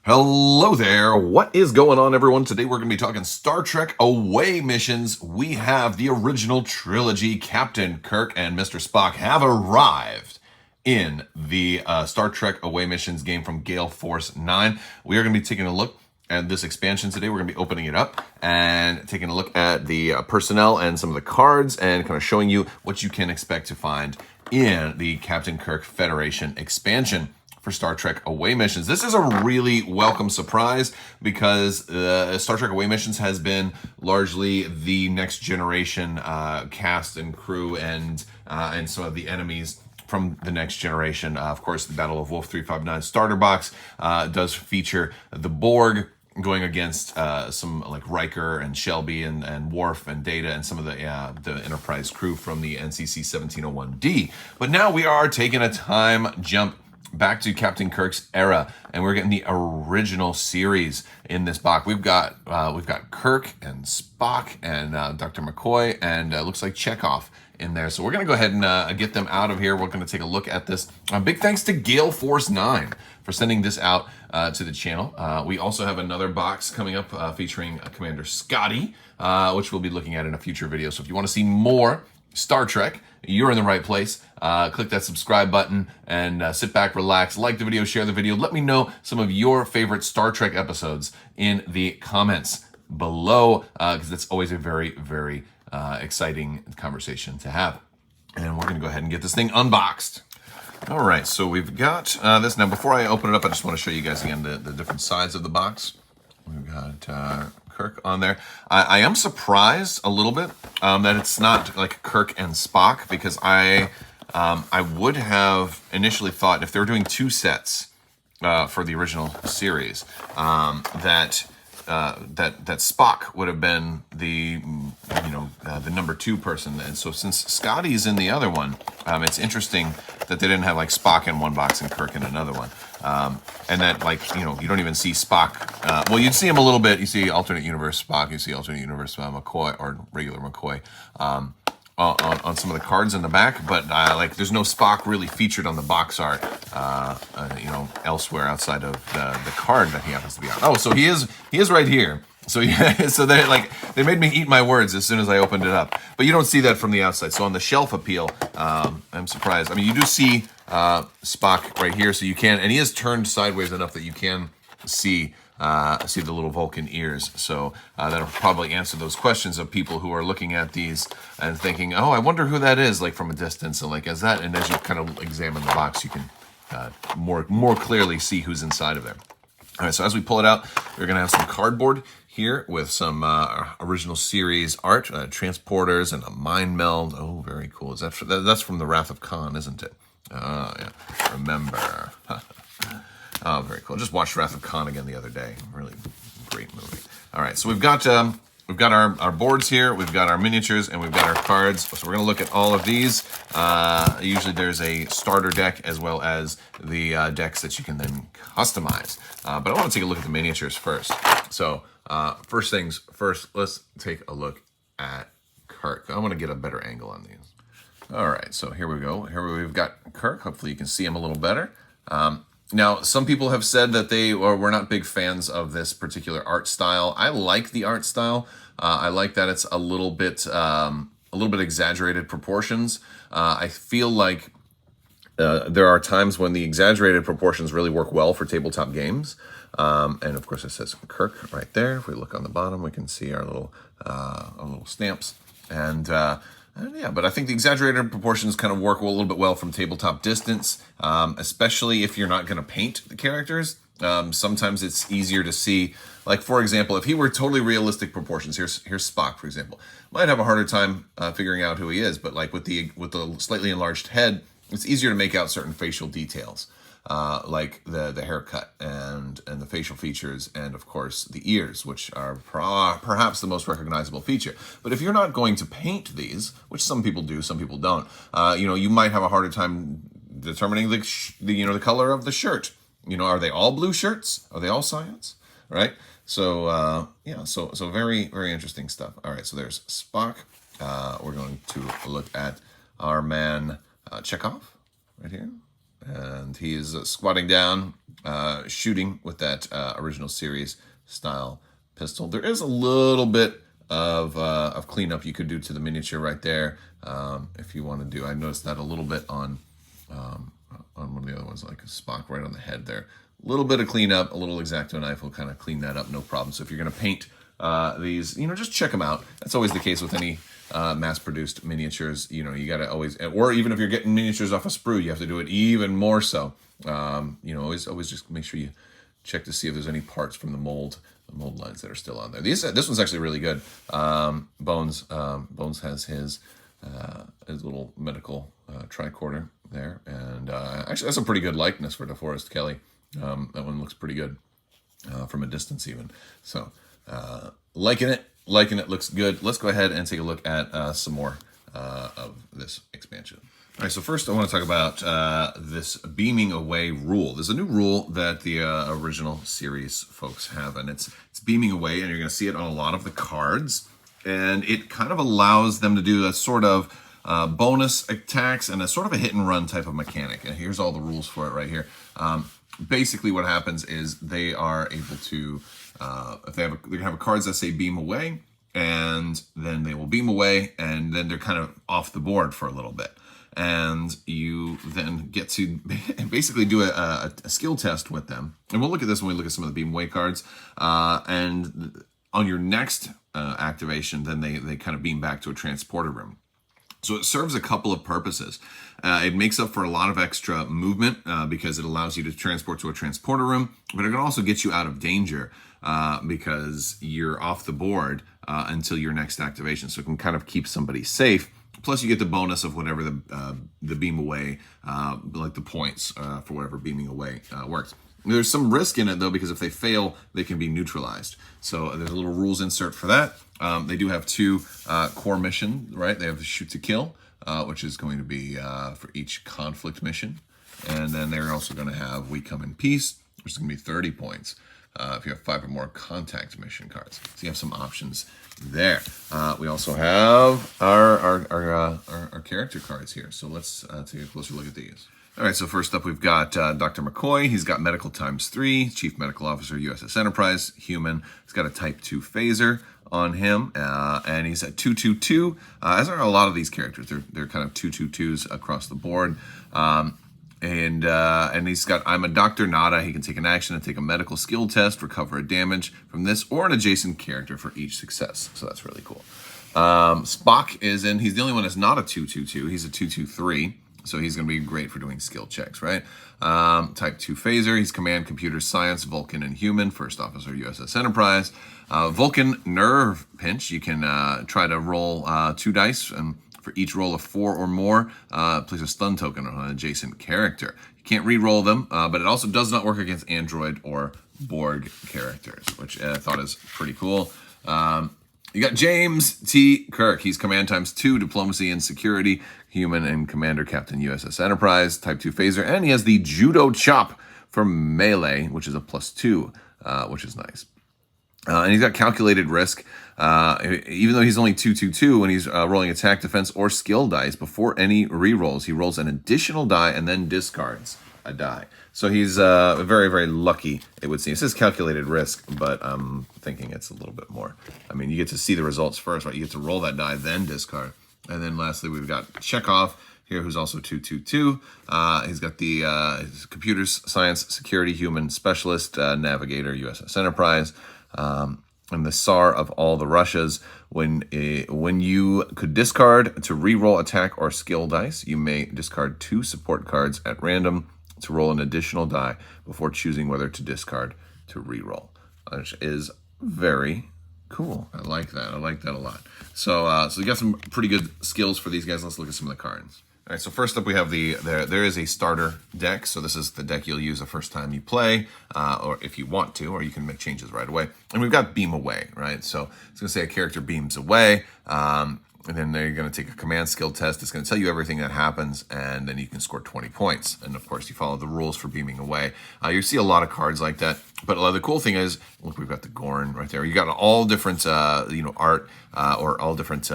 Hello there. What is going on, everyone? Today we're going to be talking Star Trek away missions. We have the original trilogy. Captain Kirk and Mr. Spock have arrived in the Star Trek away missions game from Gale Force 9. We are going to be taking a look at this expansion today. We're going to be opening it up and taking a look at the personnel and some of the cards and kind of showing you what you can expect to find in the Captain Kirk Federation expansion for Star Trek away missions. This is a really welcome surprise because Star Trek away missions has been largely the next generation cast and crew and some of the enemies from the next generation. Of course, the Battle of Wolf 359 starter box does feature the Borg going against some like Riker and Shelby and Worf and Data and some of the Enterprise crew from the NCC 1701D. But now we are taking a time jump back to Captain Kirk's era, and we're getting the original series in this box. We've got Kirk and Spock and Dr. McCoy and looks like Chekhov in there. So we're going to go ahead and get them out of here. We're going to take a look at this. Big thanks to Gale Force 9 for sending this out to the channel. We also have another box coming up featuring Commander Scotty, which we'll be looking at in a future video. So if you want to see more Star Trek, you're in the right place. Click that subscribe button and sit back, relax, like the video, share the video. Let me know some of your favorite Star Trek episodes in the comments below, because it's always a very, very exciting conversation to have. And we're going to go ahead and get this thing unboxed. All right, so we've got this. Now, before I open it up, I just want to show you guys again the different sides of the box. We've got Kirk on there. I am surprised a little bit that it's not like Kirk and Spock, because I would have initially thought if they were doing two sets for the original series, that Spock would have been the number two person. And so since Scotty's in the other one, it's interesting that they didn't have like Spock in one box and Kirk in another one. And that, like, you don't even see Spock. Well, you'd see him a little bit. You see alternate universe Spock. You see alternate universe McCoy, or regular McCoy, on some of the cards in the back. But like, there's no Spock really featured on the box art, elsewhere outside of the card that he happens to be on. Oh, so he is right here. So yeah, so they made me eat my words as soon as I opened it up. But you don't see that from the outside. So on the shelf appeal, I'm surprised. I mean, you do see Spock right here, so you can, and he is turned sideways enough that you can see the little Vulcan ears. So that'll probably answer those questions of people who are looking at these and thinking, oh, I wonder who that is, like from a distance, and like as you kind of examine the box, you can more clearly see who's inside of there. All right, so as we pull it out, we're going to have some cardboard here with some original series art, transporters, and a mind meld. Oh, very cool. Is that's from the Wrath of Khan, isn't it? Oh, yeah. Remember. Oh, very cool. Just watched Wrath of Khan again the other day. Really great movie. All right, so we've got our boards here, we've got our miniatures, and we've got our cards. So we're going to look at all of these. Usually there's a starter deck as well as the decks that you can then customize. But I want to take a look at the miniatures first. So first things first, let's take a look at Kirk. I want to get a better angle on these. All right, so here we go. Here we've got Kirk. Hopefully you can see him a little better. Now, some people have said that we're not big fans of this particular art style. I like the art style. I like that it's a little bit exaggerated proportions. I feel like there are times when the exaggerated proportions really work well for tabletop games. And of course, it says Kirk right there. If we look on the bottom, we can see our little stamps. And yeah, but I think the exaggerated proportions kind of work a little bit well from tabletop distance, especially if you're not going to paint the characters. Sometimes it's easier to see, like, for example, if he were totally realistic proportions, here's Spock, for example, might have a harder time figuring out who he is, but like with the slightly enlarged head, it's easier to make out certain facial details, like the haircut and the facial features, and of course the ears, which are perhaps the most recognizable feature. But if you're not going to paint these, which some people do, some people don't, you might have a harder time determining the color of the shirt. Are they all blue shirts? Are they all cyans? Right? So yeah, so very, very interesting stuff. All right, so there's Spock. We're going to look at our man Chekhov right here. and he is squatting down, shooting with that original series style pistol. There is a little bit of cleanup you could do to the miniature right there, if you want to do. I noticed that a little bit on one of the other ones, like a Spock right on the head there. A little bit of cleanup, a little X-Acto knife will kind of clean that up, no problem. So if you're going to paint these, just check them out. That's always the case with any mass-produced miniatures. You got to always, or even if you're getting miniatures off a sprue, you have to do it even more so. Always just make sure you check to see if there's any parts from the mold lines that are still on there. This one's actually really good. Bones has his little medical tricorder there, and actually that's a pretty good likeness for DeForest Kelley. That one looks pretty good from a distance even. So liking it, looks good. Let's go ahead and take a look at some more of this expansion. All right, so first I want to talk about this beaming away rule. There's a new rule that the original series folks have, and it's beaming away, and you're going to see it on a lot of the cards, and it kind of allows them to do a sort of bonus attacks and a sort of a hit and run type of mechanic. And here's all the rules for it right here. Basically what happens is they are able to, if they're going to have cards that say beam away, and then they will beam away, and then they're kind of off the board for a little bit. And you then get to basically do a skill test with them. And we'll look at this when we look at some of the beam away cards. And on your next activation, then they kind of beam back to a transporter room. So it serves a couple of purposes. It makes up for a lot of extra movement because it allows you to transport to a transporter room, but it can also get you out of danger because you're off the board until your next activation. So it can kind of keep somebody safe. Plus, you get the bonus of whatever the beam away, like the points for whatever beaming away works. There's some risk in it, though, because if they fail, they can be neutralized. So there's a little rules insert for that. They do have two core missions, right? They have the shoot to kill, which is going to be for each conflict mission. And then they're also going to have we come in peace, which is going to be 30 points if you have 5 or more contact mission cards. So you have some options there. We also have our character cards here. So let's take a closer look at these. All right, so first up we've got Dr. McCoy. He's got medical ×3, Chief Medical Officer, USS Enterprise, human. He's got a Type 2 phaser on him, and he's at 222. As are a lot of these characters, they're kind of 222s across the board. And he's got I'm a Dr. Nada. He can take an action and take a medical skill test, recover a damage from this or an adjacent character for each success. So that's really cool. Spock is in. He's the only one that's not a 222. He's a 223. So he's going to be great for doing skill checks, right? Type 2 phaser. He's command computer science, Vulcan and human, first officer, USS Enterprise. Vulcan nerve pinch. You can try to roll 2 dice, and for each roll of 4 or more, place a stun token on an adjacent character. You can't re-roll them, but it also does not work against android or Borg characters, which I thought is pretty cool. You got James T. Kirk. He's command ×2, diplomacy and security, human and commander captain USS Enterprise, Type 2 phaser, and he has the judo chop for melee, which is a +2, which is nice. And he's got calculated risk, even though he's only 222 when he's rolling attack, defense, or skill dice. Before any re-rolls, he rolls an additional die and then discards a die. So he's very, very lucky, it would seem. It says calculated risk, but I'm thinking it's a little bit more. I mean, you get to see the results first, right? You get to roll that die, then discard. And then lastly, we've got Chekhov here, who's also 222. He's got the his computer science, security, human specialist, navigator, USS Enterprise. And the Tsar of all the Russias. When you could discard to re-roll attack or skill dice, you may discard 2 support cards at random to roll an additional die before choosing whether to discard to re-roll, which is very cool. I like that. I like that a lot. So we got some pretty good skills for these guys. Let's look at some of the cards. All right, so first up we have there is a starter deck. So this is the deck you'll use the first time you play, or if you want to, or you can make changes right away. And we've got beam away, right? So it's going to say a character beams away, and then they're going to take a command skill test. It's going to tell you everything that happens, and then you can score 20 points. And of course, you follow the rules for beaming away. You see a lot of cards like that. But the cool thing is, look, we've got the Gorn right there. You got all different, art or all different,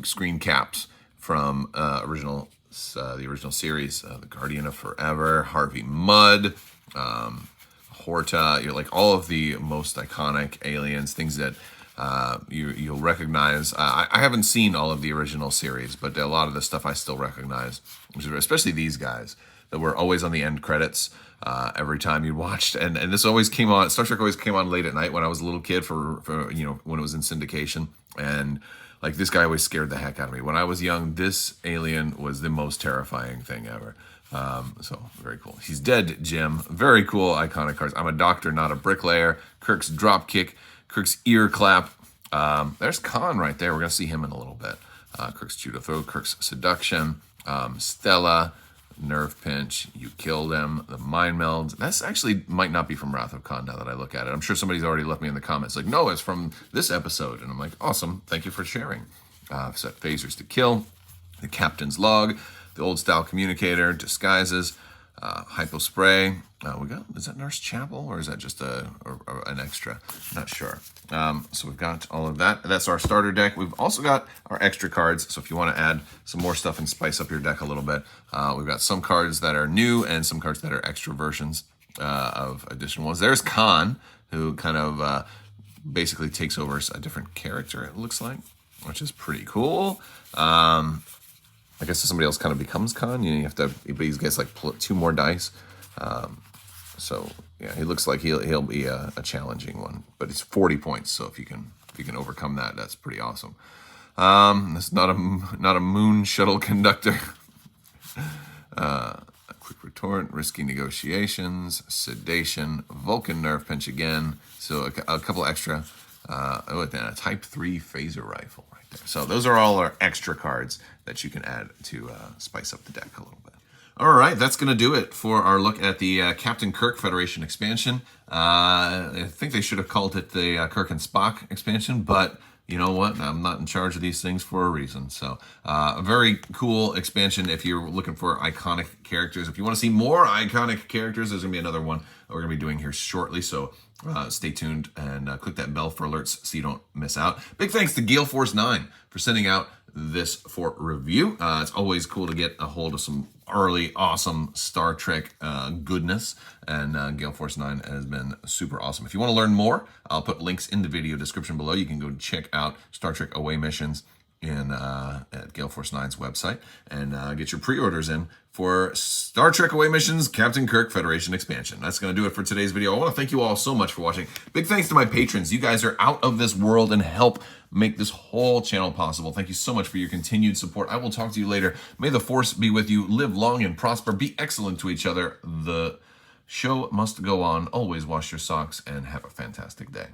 screen caps from original the original series, the Guardian of Forever, Harvey Mudd, Horta, like all of the most iconic aliens, things that you'll recognize. I haven't seen all of the original series, but a lot of the stuff I still recognize, especially these guys that were always on the end credits every time you watched. And this always came on, Star Trek always came on late at night when I was a little kid for when it was in syndication. And like this guy always scared the heck out of me. When I was young, this alien was the most terrifying thing ever. So very cool. He's dead, Jim. Very cool, iconic cards. I'm a doctor, not a bricklayer. Kirk's drop kick. Kirk's ear clap. There's Khan right there. We're going to see him in a little bit. Kirk's judo throw. Kirk's seduction. Stella. Nerve pinch. You killed him. The mind meld. That's actually might not be from Wrath of Khan now that I look at it. I'm sure somebody's already left me in the comments like, no, it's from this episode. And I'm like, awesome. Thank you for sharing. Set phasers to kill. The captain's log. The old style communicator. Disguises. Hypo spray. Is that Nurse Chapel or is that just an extra? Not sure. So we've got all of that. That's our starter deck. We've also got our extra cards. So if you want to add some more stuff and spice up your deck a little bit, we've got some cards that are new and some cards that are extra versions of additional ones. There's Khan, who kind of basically takes over a different character, it looks like, which is pretty cool. I guess if somebody else kind of becomes Khan, you have to, but he gets like 2 more dice. So yeah, he looks like he'll be a challenging one, but it's 40 points. So if you can overcome that, that's pretty awesome. It's not a moon shuttle conductor. A quick retort, risky negotiations, sedation, Vulcan nerve pinch again. So a couple extra. A type 3 phaser rifle right there. So those are all our extra cards that you can add to spice up the deck a little bit. All right, that's going to do it for our look at the Captain Kirk Federation expansion. I think they should have called it the Kirk and Spock expansion, but you know what? I'm not in charge of these things for a reason. So a very cool expansion if you're looking for iconic characters. If you want to see more iconic characters, there's going to be another one that we're going to be doing here shortly. So stay tuned and click that bell for alerts so you don't miss out. Big thanks to Gale Force 9 for sending out this for review. It's always cool to get a hold of some early awesome Star Trek goodness, and Gale Force 9 has been super awesome. If you want to learn more, I'll put links in the video description below. You can go check out Star Trek Away Missions at Gale Force 9's website and get your pre-orders in for Star Trek Away Missions Captain Kirk Federation expansion. That's going to do it for today's video. I want to thank you all so much for watching. Big thanks to my patrons. You guys are out of this world and help make this whole channel possible. Thank you so much for your continued support. I will talk to you later. May the force be with you. Live long and prosper. Be excellent to each other. The show must go on. Always wash your socks and have a fantastic day.